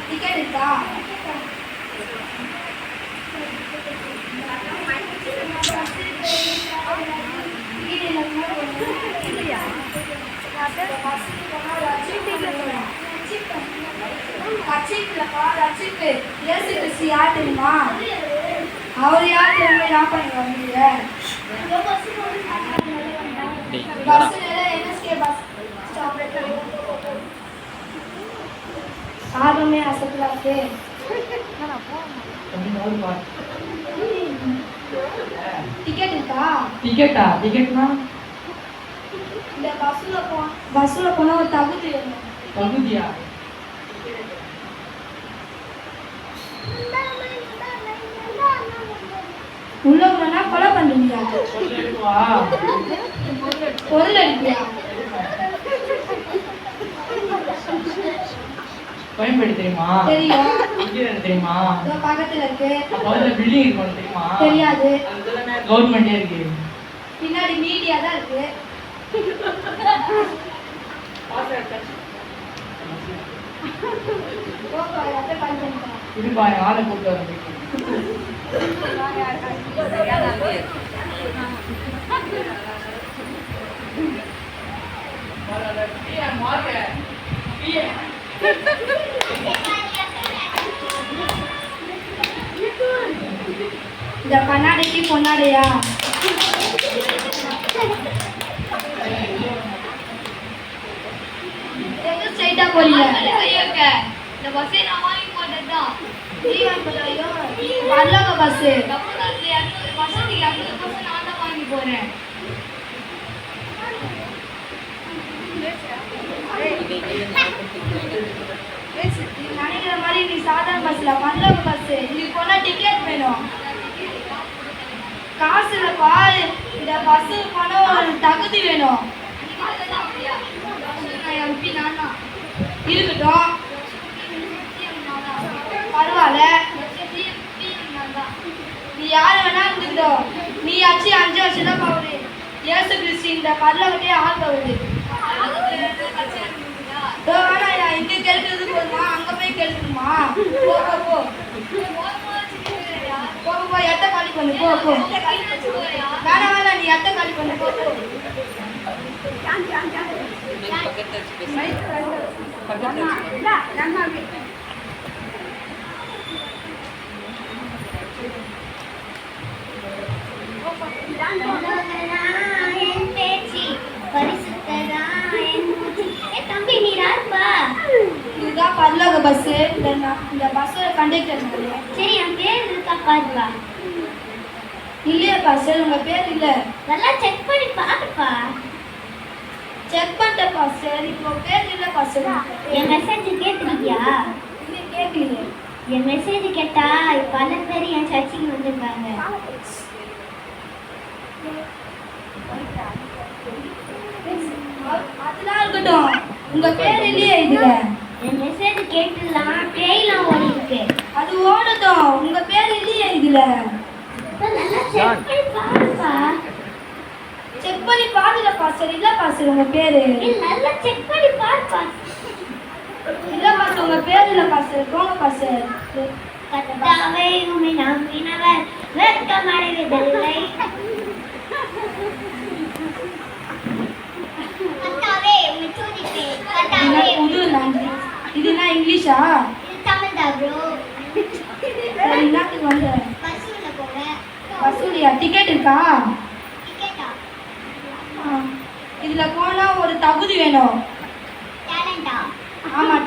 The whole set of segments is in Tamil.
டிக்கெட் இருக்கா? யார் தெரியுமா? அவர் யார் தெரியுமா? என்ன பண்ணி வந்தீங்க? ஆர்வமே அசத்தலாக்கு டிக்கெட் இருக்கா? டிக்கெட்னா இந்த பஸ்ல போனா ஒரு தகுதி வேணும். தகுதியா? உள்ள போனா கொலை பண்ணுவீங்க. பொருள் எடுப்பியா? கோயம்பேடு தெரியுமா? தெரியும். தெரியுமா? பக்கத்துல இருக்கு. பில்டிங் இருக்கு தெரியுமா? தெரியாது. கவர்மெண்டே இருக்கு. பின்னாடி மீடியா தான் இருக்கு. இதுப்பா ஆளை கூப்பிட்டு வரேன். இந்த கண்ணாடிக்கு பொன்னாடியா? ஸ்ட்ரைட்டா போறீங்க. இந்த பஸ்ஸே நான் வாங்கி போட்டதுதான். வரலங்க பஸ். வருஷத்துக்கு 200 பஸ் நான் தான் வாங்கி போறேன். நினைக்கிற மாதிரி நீ சாதாரண பஸ்ல பல்லவ பஸ். இதுக்கு போனா டிக்கெட் வேணும். காசு இல்லப்பா. இந்த பஸ் போனா ஒரு தகுதி வேணும். இருக்கட்டும், பரவாயில்ல. நீ யாரு வேணா இருந்துக்கிட்டோ. நீ ஆச்சு 5 வருஷம் தான் பவுரு. ஏசு கிறிஸ்து இந்த பல்லவத்தையே ஆள் பவுரு. வேணா இங்க கேட்கறது போதுமா? அங்க போய் கேட்கணுமா? போ போ போ போ. எட்ட காலி பண்ணு. போ போ. வேணா நீ எட்ட காலி பண்ணு. போ போ. இதுதான் பல்லவ பஸ். இந்த பஸ்ஸோட கண்டக்டர். சரி, என் பேர் இருக்கா பாருப்பா. இல்லையா பஸ்? உங்க பேர் இல்ல. நல்லா செக் பண்ணி பாருப்பா. செக் பண்ணிட்டப்பா. சரி, இப்போ பேர் இல்ல பஸ். என் மெசேஜ் கேட்டுக்கிட்டியா? இல்ல, கேட்கலையே. என் மெசேஜ் கேட்டா பல பேர் என் சர்ச்சுக்கு வந்திருக்காங்க. அதெல்லாம் இருக்கட்டும். உங்க பேர் இல்லையே இதுல. என் மெசேஜ் கேட்டுலாம் ட்ரெயின்லாம் ஓடி இருக்கு. அது ஓடட்டும். உங்க பேர் இல்லையே இதுல. நல்லா செக் பண்ணி பாருப்பா. செக் பண்ணி பாருங்க பாஸ்டர். இல்ல பாஸ்டர், உங்க பேரு நல்லா செக் பண்ணி பாருப்பா. இல்ல பாஸ்டர், உங்க பேர் இல்ல பாஸ்டர். போங்க பாஸ்டர். கர்த்தாவே உம்மை நம்பினவர் வெட்கமடைவதில்லை. கர்த்தாவே உம்மை துதிப்பேன். கர்த்தாவே நன்றி. இதுனா இங்கிலீஷா? இது தமிழ் தான் ப்ரோ. சரி, என்னத்துக்கு வந்த? பஸ்ல போறேன். பஸ்ஸுலியா? டிக்கெட் இருக்கா? டிக்கெட்டா? இதுல போனா ஒரு தகுதி வேணும். டேலண்டா? ஆமா.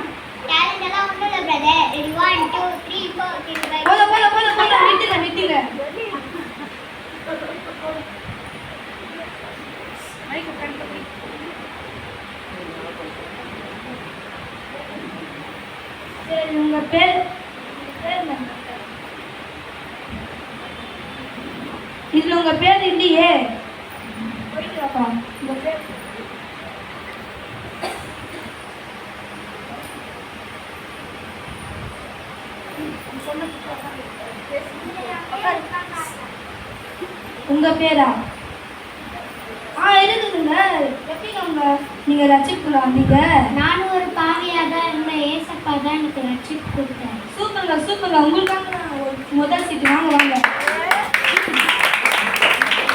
டேலண்ட் எல்லாம் ஒண்ணும் இல்ல பிரதர். 1 2 3 4 5 போல போல போல போல. விட்டுங்க. சரி, உங்க பேர் என்ன? இதுல உங்க பேர் இல்லையே. போயிட்டு வாப்பா. உங்க பேர் உங்க பேரா? இருக்குதுங்க. எப்படி நீங்க ரட்சிப்புல வந்தீங்க? நானும் ஒரு பாவியாக இருந்த ஏசப்பா தான் எனக்கு ரட்சிப்பு கொடுத்தாரு. சூப்பருங்க சூப்பருங்க. உங்களுக்காக நான் ஒரு முதல் சீட்டு வாங்க வாங்க.